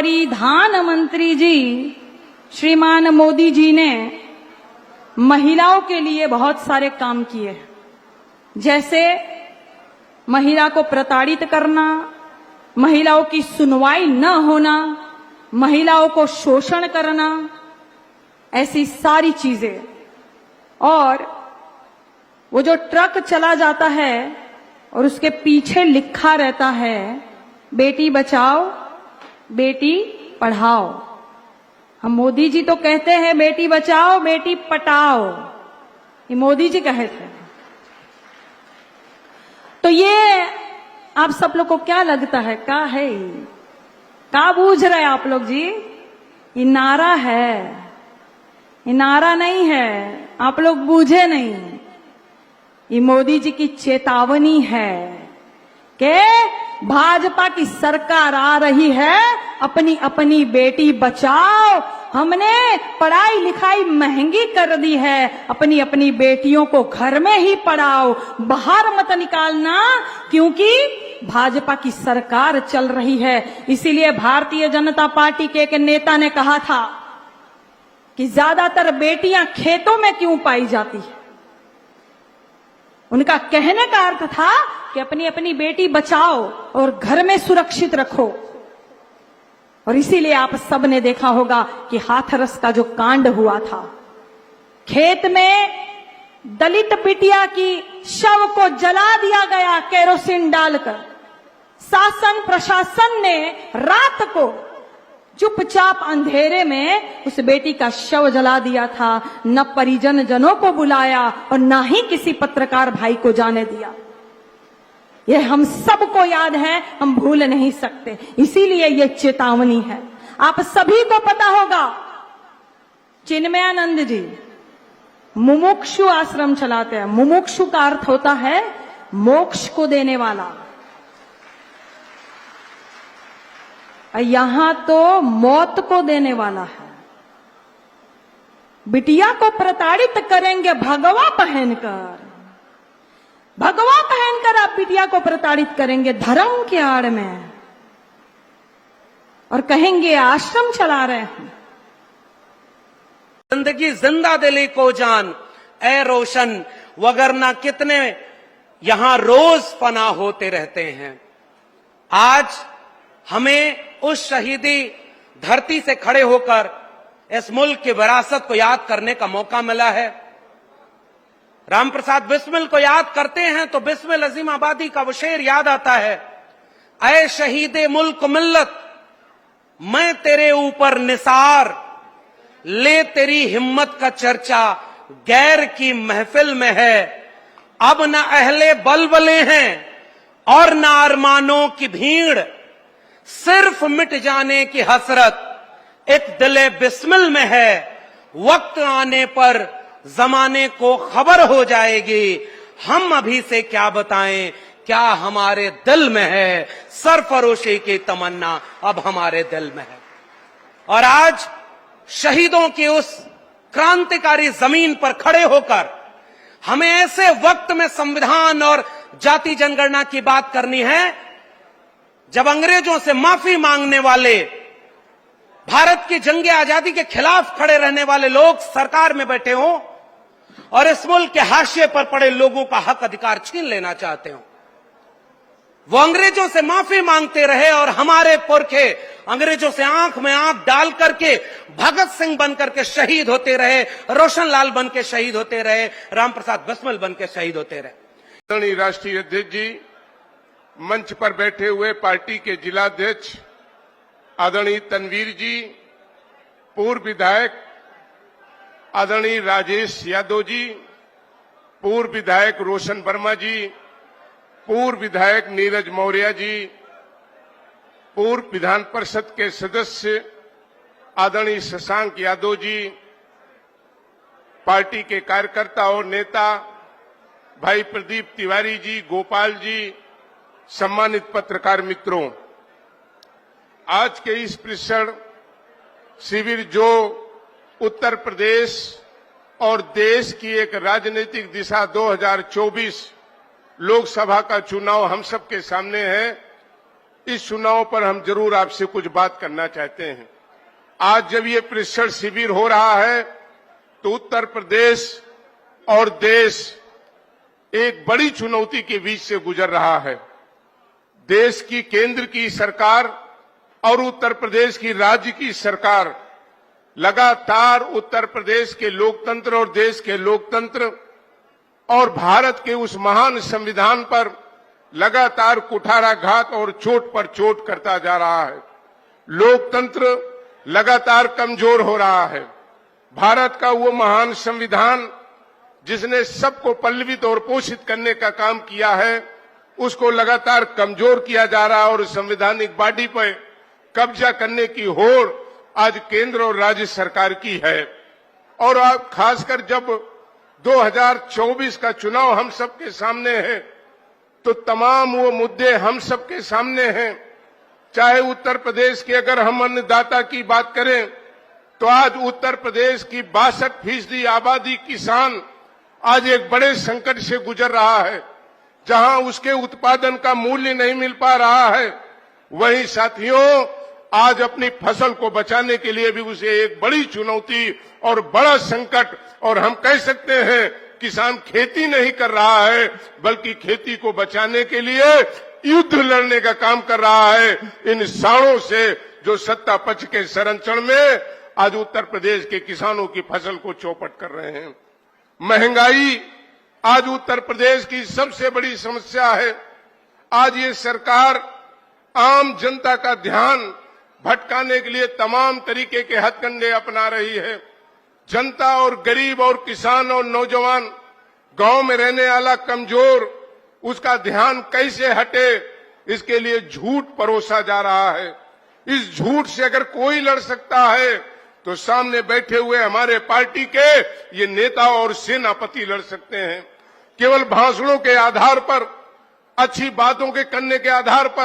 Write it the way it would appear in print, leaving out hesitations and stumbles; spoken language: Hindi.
प्रधानमंत्री जी श्रीमान मोदी जी ने महिलाओं के लिए बहुत सारे काम किए हैं, जैसे महिला को प्रताड़ित करना, महिलाओं की सुनवाई न होना, महिलाओं को शोषण करना, ऐसी सारी चीजें। और वो जो ट्रक चला जाता है और उसके पीछे लिखा रहता है बेटी बचाओ बेटी पढ़ाओ, हम मोदी जी तो कहते हैं बेटी बचाओ बेटी पटाओ, ये मोदी जी कहे थे। तो ये आप सब लोग को क्या लगता है, क्या है, क्या बूझ रहे आप लोग जी? ये नारा है, ये नारा नहीं है, आप लोग बूझे नहीं। ये मोदी जी की चेतावनी है कि भाजपा की सरकार आ रही है, अपनी अपनी बेटी बचाओ। हमने पढ़ाई लिखाई महंगी कर दी है, अपनी अपनी बेटियों को घर में ही पढ़ाओ, बाहर मत निकालना, क्योंकि भाजपा की सरकार चल रही है। इसीलिए भारतीय जनता पार्टी के एक नेता ने कहा था कि ज्यादातर बेटियां खेतों में क्यों पाई जाती है। उनका कहने का अर्थ था कि अपनी अपनी बेटी बचाओ और घर में सुरक्षित रखो। और इसीलिए आप सब ने देखा होगा कि हाथरस का जो कांड हुआ था, खेत में दलित बिटिया की शव को जला दिया गया केरोसिन डालकर। शासन प्रशासन ने रात को चुपचाप अंधेरे में उस बेटी का शव जला दिया था, न परिजन जनों को बुलाया और न ही किसी पत्रकार भाई को जाने दिया। यह हम सबको याद है, हम भूल नहीं सकते। इसीलिए यह चेतावनी है। आप सभी को पता होगा, चिन्मयानंद जी मुमुक्षु आश्रम चलाते हैं। मुमुक्षु का अर्थ होता है मोक्ष को देने वाला। यहां तो मौत को देने वाला है। बिटिया को प्रताड़ित करेंगे भगवा पहनकर, भगवा पहनकर आप बिटिया को प्रताड़ित करेंगे धर्म के आड़ में, और कहेंगे आश्रम चला रहे हैं। जिंदगी जिंदा दिली को जान ए रोशन, वगरना कितने यहां रोज फना होते रहते हैं। आज हमें उस शहीदी धरती से खड़े होकर इस मुल्क की विरासत को याद करने का मौका मिला है। राम प्रसाद बिस्मिल को याद करते हैं तो बिस्मिल अजीमाबादी का वो शेर याद आता है, ऐ शहीदे मुल्क मिल्लत मैं तेरे ऊपर निसार, ले तेरी हिम्मत का चर्चा गैर की महफिल में है। अब न अहले बलबले हैं और न अरमानों की भीड़, सिर्फ मिट जाने की हसरत एक दिले बिस्मिल में है। वक्त आने पर जमाने को खबर हो जाएगी, हम अभी से क्या बताएं क्या हमारे दिल में है। सरफरोशी की तमन्ना अब हमारे दिल में है। और आज शहीदों की उस क्रांतिकारी जमीन पर खड़े होकर हमें ऐसे वक्त में संविधान और जाति जनगणना की बात करनी है जब अंग्रेजों से माफी मांगने वाले, भारत की जंग आजादी के खिलाफ खड़े रहने वाले लोग सरकार में बैठे हों और इस मुल्क के हाशिए पर पड़े लोगों का हक अधिकार छीन लेना चाहते हो। वो अंग्रेजों से माफी मांगते रहे और हमारे पुरखे अंग्रेजों से आंख में आंख डाल करके भगत सिंह बन करके शहीद होते रहे, रोशन लाल बन के शहीद होते रहे, राम प्रसाद बिस्मिल बन के शहीद होते रहे। राष्ट्रीय अध्यक्ष जी, मंच पर बैठे हुए पार्टी के जिलाध्यक्ष आदरणीय तनवीर जी, पूर्व विधायक आदरणीय राजेश यादव जी, पूर्व विधायक रोशन वर्मा जी, पूर्व विधायक नीरज मौर्य जी, पूर्व विधान परिषद के सदस्य आदरणीय शशांक यादव जी, पार्टी के कार्यकर्ता और नेता भाई प्रदीप तिवारी जी, गोपाल जी, सम्मानित पत्रकार मित्रों, आज के इस प्रशिक्षण शिविर जो उत्तर प्रदेश और देश की एक राजनीतिक दिशा 2024 लोकसभा का चुनाव हम सबके सामने है, इस चुनाव पर हम जरूर आपसे कुछ बात करना चाहते हैं। आज जब ये परीक्षण शिविर हो रहा है तो उत्तर प्रदेश और देश एक बड़ी चुनौती के बीच से गुजर रहा है। देश की केंद्र की सरकार और उत्तर प्रदेश की राज्य की सरकार लगातार उत्तर प्रदेश के लोकतंत्र और देश के लोकतंत्र और भारत के उस महान संविधान पर लगातार कुठाराघात और चोट पर चोट करता जा रहा है। लोकतंत्र लगातार कमजोर हो रहा है। भारत का वो महान संविधान जिसने सबको पल्लवित और पोषित करने का काम किया है, उसको लगातार कमजोर किया जा रहा है और संवैधानिक बॉडी पर कब्जा करने की होड़ आज केंद्र और राज्य सरकार की है। और खासकर जब 2024 का चुनाव हम सबके सामने है तो तमाम वो मुद्दे हम सबके सामने हैं। चाहे उत्तर प्रदेश के अगर हम अन्नदाता की बात करें तो आज उत्तर प्रदेश की 62% आबादी किसान आज एक बड़े संकट से गुजर रहा है, जहां उसके उत्पादन का मूल्य नहीं मिल पा रहा है। वहीं साथियों, आज अपनी फसल को बचाने के लिए भी उसे एक बड़ी चुनौती और बड़ा संकट, और हम कह सकते हैं किसान खेती नहीं कर रहा है बल्कि खेती को बचाने के लिए युद्ध लड़ने का काम कर रहा है इन साड़ों से जो सत्ता पक्ष के संरक्षण में आज उत्तर प्रदेश के किसानों की फसल को चौपट कर रहे हैं। महंगाई आज उत्तर प्रदेश की सबसे बड़ी समस्या है। आज ये सरकार आम जनता का ध्यान भटकाने के लिए तमाम तरीके के हथकंडे अपना रही है। जनता और गरीब और किसान और नौजवान, गांव में रहने वाला कमजोर, उसका ध्यान कैसे हटे, इसके लिए झूठ परोसा जा रहा है। इस झूठ से अगर कोई लड़ सकता है तो सामने बैठे हुए हमारे पार्टी के ये नेता और सेनापति लड़ सकते हैं। केवल भाषणों के आधार पर, अच्छी बातों के करने के आधार पर